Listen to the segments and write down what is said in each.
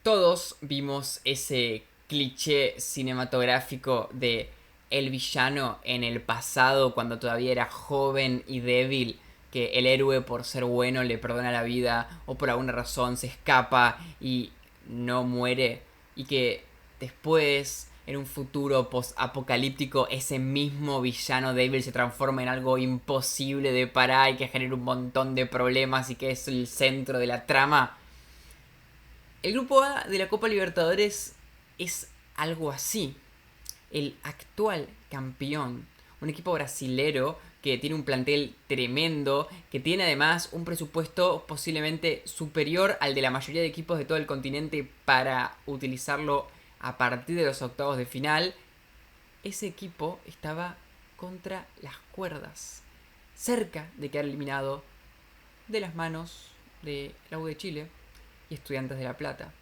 Todos vimos ese cliché cinematográfico de el villano en el pasado cuando todavía era joven y débil, que el héroe por ser bueno le perdona la vida o por alguna razón se escapa y no muere, y que después en un futuro post-apocalíptico ese mismo villano débil se transforma en algo imposible de parar y que genera un montón de problemas y que es el centro de la trama. El grupo A de la Copa Libertadores es algo así. El actual campeón, un equipo brasilero que tiene un plantel tremendo, que tiene además un presupuesto posiblemente superior al de la mayoría de equipos de todo el continente para utilizarlo a partir de los octavos de final. Ese equipo estaba contra las cuerdas, cerca de quedar eliminado de las manos de la U de Chile y Estudiantes de La Plata.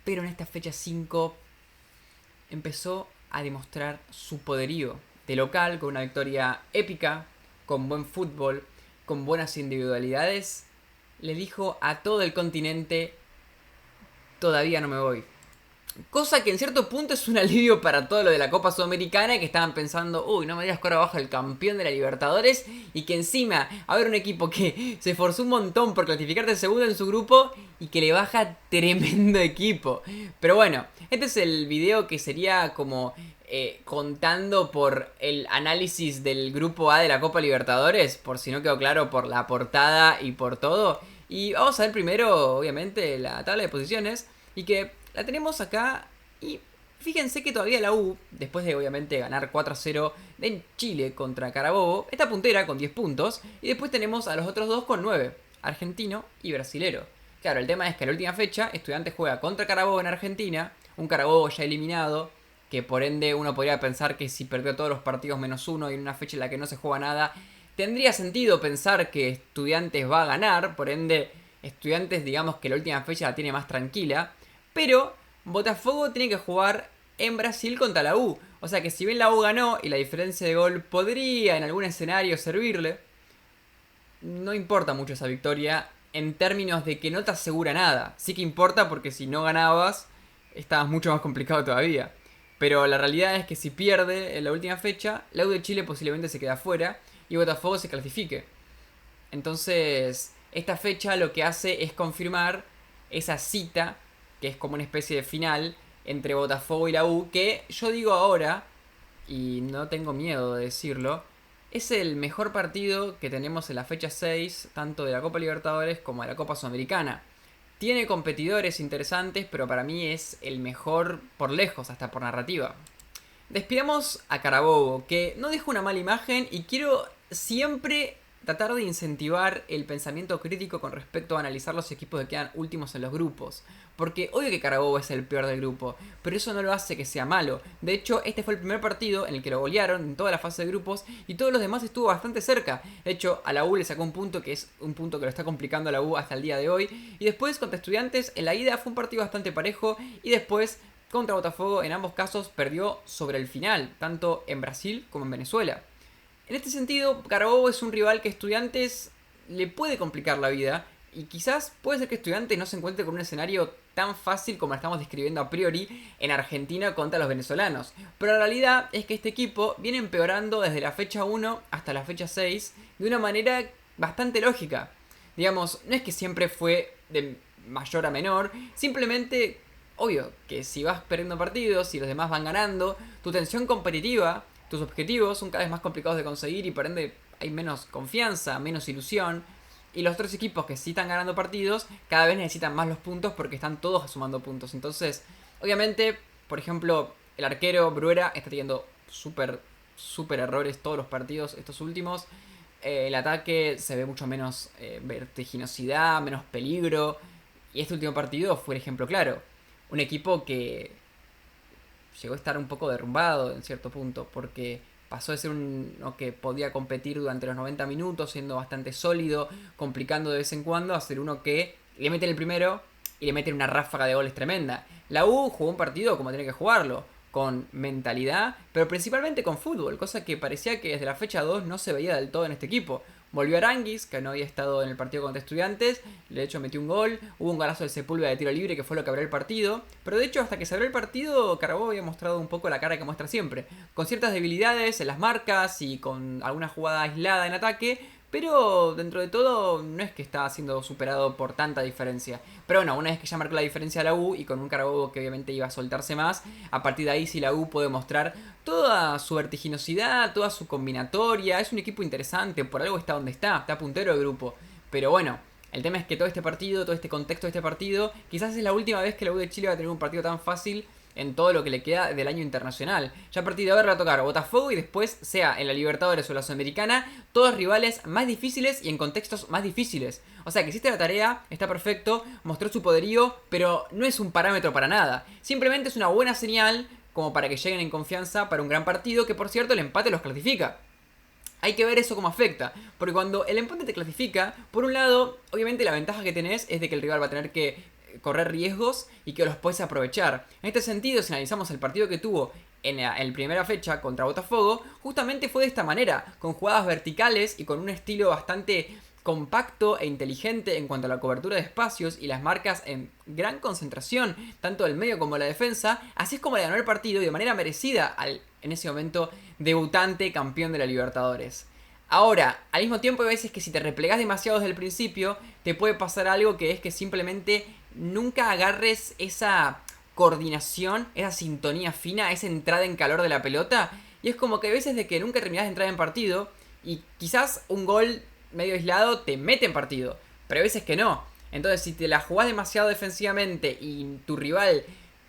Pero en esta fecha 5 empezó a demostrar su poderío de local con una victoria épica, con buen fútbol, con buenas individualidades. Le dijo a todo el continente: todavía no me voy. Cosa que en cierto punto es un alivio para todo lo de la Copa Sudamericana, que estaban pensando, uy, no me digas que ahora baja el campeón de la Libertadores, y que encima haber un equipo que se esforzó un montón por clasificarse segundo en su grupo y que le baja tremendo equipo. Pero bueno, este es el video que sería como contando por el análisis del grupo A de la Copa Libertadores, por si no quedó claro por la portada y por todo. Y vamos a ver primero, obviamente, la tabla de posiciones, y que la tenemos acá. Y fíjense que todavía la U, después de obviamente ganar 4-0 en Chile contra Carabobo, está puntera con 10 puntos. Y después tenemos a los otros dos con 9, argentino y brasilero. Claro, el tema es que en la última fecha Estudiantes juega contra Carabobo en Argentina, un Carabobo ya eliminado, que por ende uno podría pensar que si perdió todos los partidos menos uno y en una fecha en la que no se juega nada, tendría sentido pensar que Estudiantes va a ganar, por ende Estudiantes digamos que la última fecha la tiene más tranquila. Pero Botafogo tiene que jugar en Brasil contra la U. O sea que si bien la U ganó y la diferencia de gol podría en algún escenario servirle, no importa mucho esa victoria en términos de que no te asegura nada. Sí que importa porque si no ganabas, estabas mucho más complicado todavía. Pero la realidad es que si pierde en la última fecha, la U de Chile posiblemente se queda fuera y Botafogo se clasifique. Entonces, esta fecha lo que hace es confirmar esa cita, que es como una especie de final entre Botafogo y la U, que yo digo ahora, y no tengo miedo de decirlo, es el mejor partido que tenemos en la fecha 6, tanto de la Copa Libertadores como de la Copa Sudamericana. Tiene competidores interesantes, pero para mí es el mejor por lejos, hasta por narrativa. Despidamos a Carabobo, que no deja una mala imagen, y quiero siempre tratar de incentivar el pensamiento crítico con respecto a analizar los equipos que quedan últimos en los grupos. Porque obvio que Carabobo es el peor del grupo, pero eso no lo hace que sea malo. De hecho, este fue el primer partido en el que lo golearon en toda la fase de grupos y todos los demás estuvo bastante cerca. De hecho, a la U le sacó un punto que es un punto que lo está complicando a la U hasta el día de hoy. Y después contra Estudiantes, en la ida fue un partido bastante parejo, y después contra Botafogo en ambos casos perdió sobre el final, tanto en Brasil como en Venezuela. En este sentido, Carabobo es un rival que Estudiantes le puede complicar la vida, y quizás puede ser que Estudiantes no se encuentre con un escenario tan fácil como lo estamos describiendo a priori en Argentina contra los venezolanos. Pero la realidad es que este equipo viene empeorando desde la fecha 1 hasta la fecha 6 de una manera bastante lógica. Digamos, no es que siempre fue de mayor a menor, simplemente, obvio, que si vas perdiendo partidos y los demás van ganando, tu tensión competitiva, tus objetivos son cada vez más complicados de conseguir y por ende hay menos confianza, menos ilusión. Y los otros equipos que sí están ganando partidos cada vez necesitan más los puntos porque están todos sumando puntos. Entonces, obviamente, por ejemplo, el arquero Bruera está teniendo súper errores todos los partidos estos últimos. El ataque se ve mucho menos vertiginosidad, menos peligro. Y este último partido fue el ejemplo claro. Un equipo que llegó a estar un poco derrumbado en cierto punto, porque pasó de ser uno que podía competir durante los 90 minutos, siendo bastante sólido, complicando de vez en cuando, a ser uno que le meten el primero y le meten una ráfaga de goles tremenda. La U jugó un partido como tiene que jugarlo, con mentalidad, pero principalmente con fútbol, cosa que parecía que desde la fecha 2 no se veía del todo en este equipo. Volvió Aranguis, que no había estado en el partido contra Estudiantes, de hecho metió un gol, hubo un golazo de Sepúlveda de tiro libre que fue lo que abrió el partido, pero de hecho hasta que se abrió el partido Carabobo había mostrado un poco la cara que muestra siempre, con ciertas debilidades en las marcas y con alguna jugada aislada en ataque, pero dentro de todo no es que estaba siendo superado por tanta diferencia. Pero bueno, una vez que ya marcó la diferencia la U y con un Carabobo que obviamente iba a soltarse más, a partir de ahí sí la U puede mostrar toda su vertiginosidad, toda su combinatoria. Es un equipo interesante, por algo está donde está puntero del grupo. Pero bueno, el tema es que todo este partido, todo este contexto de este partido, quizás es la última vez que la U de Chile va a tener un partido tan fácil en todo lo que le queda del año internacional. Ya a partir de ahora va a tocar Botafogo y después, sea en la Libertadores o la Sudamericana, todos rivales más difíciles y en contextos más difíciles. O sea que hiciste la tarea, está perfecto, mostró su poderío, pero no es un parámetro para nada. Simplemente es una buena señal como para que lleguen en confianza para un gran partido que, por cierto, el empate los clasifica. Hay que ver eso cómo afecta, porque cuando el empate te clasifica, por un lado, obviamente la ventaja que tenés es de que el rival va a tener que correr riesgos y que los puedes aprovechar. En este sentido, si analizamos el partido que tuvo en la primera fecha contra Botafogo, justamente fue de esta manera, con jugadas verticales y con un estilo bastante compacto e inteligente en cuanto a la cobertura de espacios y las marcas en gran concentración, tanto del medio como de la defensa. Así es como le ganó el partido y de manera merecida al, en ese momento, debutante campeón de la Libertadores. Ahora, al mismo tiempo hay veces que si te replegás demasiado desde el principio, te puede pasar algo que es que simplemente nunca agarres esa coordinación, esa sintonía fina, esa entrada en calor de la pelota. Y es como que hay veces de que nunca terminás de entrar en partido y quizás un gol medio aislado te mete en partido, pero hay veces que no. Entonces si te la jugás demasiado defensivamente y tu rival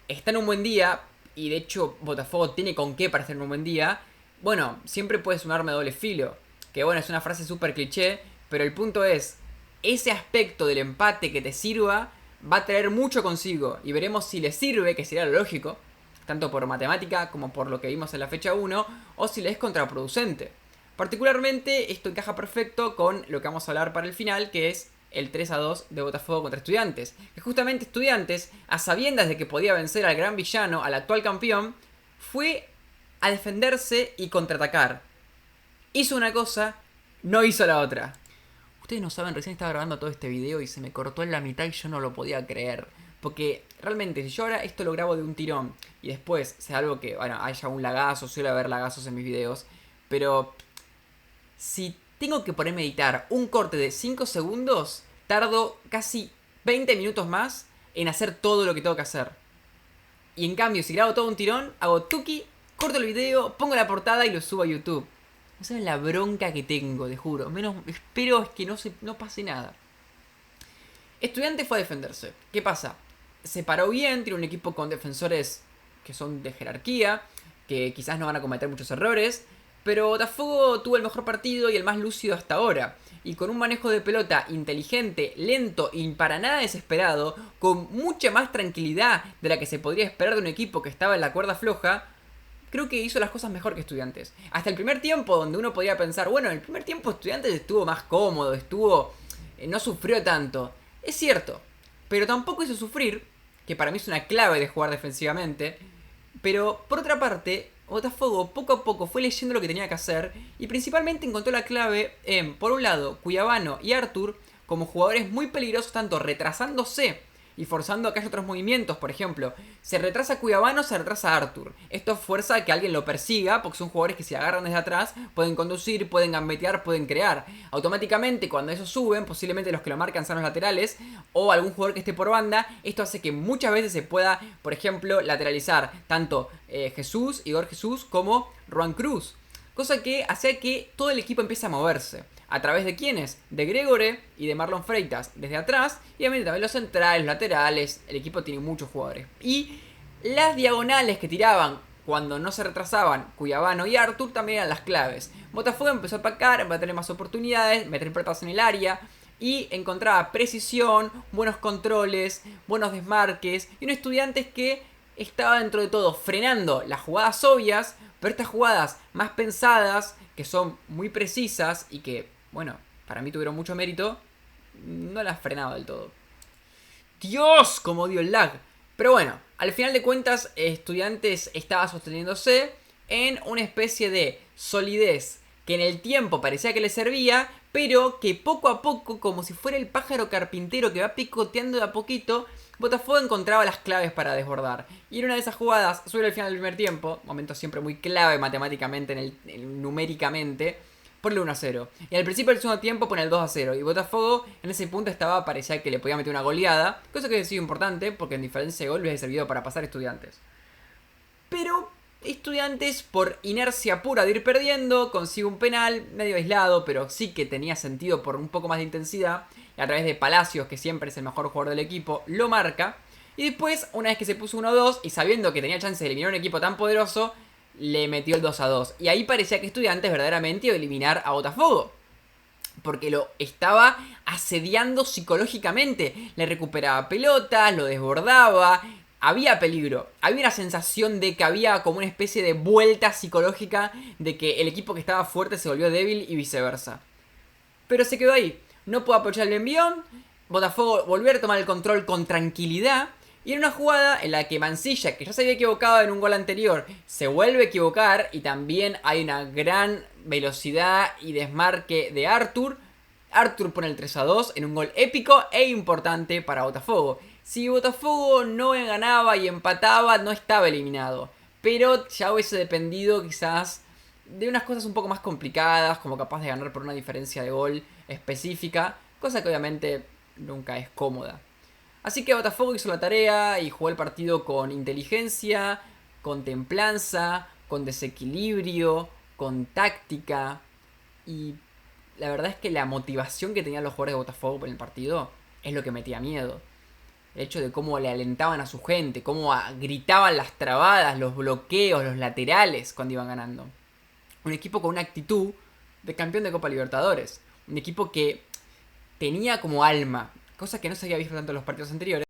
está en un buen día, y de hecho Botafogo tiene con qué para estar en un buen día, bueno, siempre puedes un arma de doble filo. Que bueno, es una frase súper cliché, pero el punto es, ese aspecto del empate que te sirva va a traer mucho consigo. Y veremos si le sirve, que sería lo lógico, tanto por matemática como por lo que vimos en la fecha 1, o si le es contraproducente. Particularmente esto encaja perfecto con lo que vamos a hablar para el final, que es el 3-2 de Botafogo contra Estudiantes. Que justamente Estudiantes, a sabiendas de que podía vencer al gran villano, al actual campeón, fue a defenderse y contraatacar. Hizo una cosa, no hizo la otra. Ustedes no saben, recién estaba grabando todo este video y se me cortó en la mitad y yo no lo podía creer. Porque realmente, si yo ahora esto lo grabo de un tirón y después sea algo que, bueno, haya un lagazo, suele haber lagazos en mis videos, pero si tengo que ponerme a editar un corte de 5 segundos, tardo casi 20 minutos más en hacer todo lo que tengo que hacer. Y en cambio, si grabo todo un tirón, hago tuki, corto el video, pongo la portada y lo subo a YouTube. No saben la bronca que tengo, te juro. Menos espero es que no pase nada. Estudiante fue a defenderse. ¿Qué pasa? Se paró bien, tiene un equipo con defensores que son de jerarquía, que quizás no van a cometer muchos errores, pero Botafogo tuvo el mejor partido y el más lúcido hasta ahora. Y con un manejo de pelota inteligente, lento y para nada desesperado, con mucha más tranquilidad de la que se podría esperar de un equipo que estaba en la cuerda floja, creo que hizo las cosas mejor que Estudiantes. Hasta el primer tiempo, donde uno podría pensar, bueno, en el primer tiempo Estudiantes estuvo más cómodo, no sufrió tanto. Es cierto, pero tampoco hizo sufrir, que para mí es una clave de jugar defensivamente. Pero, por otra parte, Botafogo poco a poco fue leyendo lo que tenía que hacer y principalmente encontró la clave en, por un lado, Cuiabano y Arthur como jugadores muy peligrosos, tanto retrasándose y forzando a que haya otros movimientos. Por ejemplo, se retrasa Cuiabano, se retrasa Arthur. Esto fuerza a que alguien lo persiga, porque son jugadores que si agarran desde atrás pueden conducir, pueden gambetear, pueden crear. Automáticamente cuando esos suben, posiblemente los que lo marcan son los laterales o algún jugador que esté por banda. Esto hace que muchas veces se pueda, por ejemplo, lateralizar tanto Igor Jesús como Ruan Cruz. Cosa que hace que todo el equipo empiece a moverse. ¿A través de quiénes? De Gregore y de Marlon Freitas desde atrás. Y obviamente también los centrales, los laterales. El equipo tiene muchos jugadores. Y las diagonales que tiraban cuando no se retrasaban Cuiabano y Arthur también eran las claves. Botafogo empezó a atacar, empezó a tener más oportunidades, meter pelotas en el área. Y encontraba precisión, buenos controles, buenos desmarques. Y un Estudiantes que estaba dentro de todo frenando las jugadas obvias. Pero estas jugadas más pensadas, que son muy precisas y que, bueno, para mí tuvieron mucho mérito, no las frenaba del todo. ¡Dios! Como dio el lag. Pero bueno, al final de cuentas, Estudiantes estaba sosteniéndose en una especie de solidez que en el tiempo parecía que le servía, pero que poco a poco, como si fuera el pájaro carpintero que va picoteando de a poquito, Botafogo encontraba las claves para desbordar. Y en una de esas jugadas, sobre el final del primer tiempo, momento siempre muy clave matemáticamente, numéricamente, ponle 1-0. Y al principio del segundo tiempo pone el 2-0. Y Botafogo en ese punto parecía que le podía meter una goleada, cosa que ha sido importante porque en diferencia de gol les ha servido para pasar Estudiantes. Pero Estudiantes, por inercia pura de ir perdiendo, consigue un penal medio aislado, pero sí que tenía sentido por un poco más de intensidad. Y a través de Palacios, que siempre es el mejor jugador del equipo, lo marca. Y después, una vez que se puso 1-2 y sabiendo que tenía chance de eliminar un equipo tan poderoso, le metió el 2-2. Y ahí parecía que Estudiantes verdaderamente iba a eliminar a Botafogo, porque lo estaba asediando psicológicamente. Le recuperaba pelotas, lo desbordaba. Había peligro. Había una sensación de que había como una especie de vuelta psicológica de que el equipo que estaba fuerte se volvió débil y viceversa. Pero se quedó ahí. No pudo aprovechar el envión. Botafogo volvió a tomar el control con tranquilidad. Y en una jugada en la que Mansilla, que ya se había equivocado en un gol anterior, se vuelve a equivocar. Y también hay una gran velocidad y desmarque de Arthur. Arthur pone el 3-2 en un gol épico e importante para Botafogo. Si Botafogo no ganaba y empataba, no estaba eliminado. Pero ya hubiese dependido quizás de unas cosas un poco más complicadas, como capaz de ganar por una diferencia de gol específica, cosa que obviamente nunca es cómoda. Así que Botafogo hizo la tarea y jugó el partido con inteligencia, con templanza, con desequilibrio, con táctica. Y la verdad es que la motivación que tenían los jugadores de Botafogo por el partido es lo que metía miedo. El hecho de cómo le alentaban a su gente, cómo gritaban las trabadas, los bloqueos, los laterales cuando iban ganando. Un equipo con una actitud de campeón de Copa Libertadores. Un equipo que tenía como alma, cosa que no se había visto tanto en los partidos anteriores.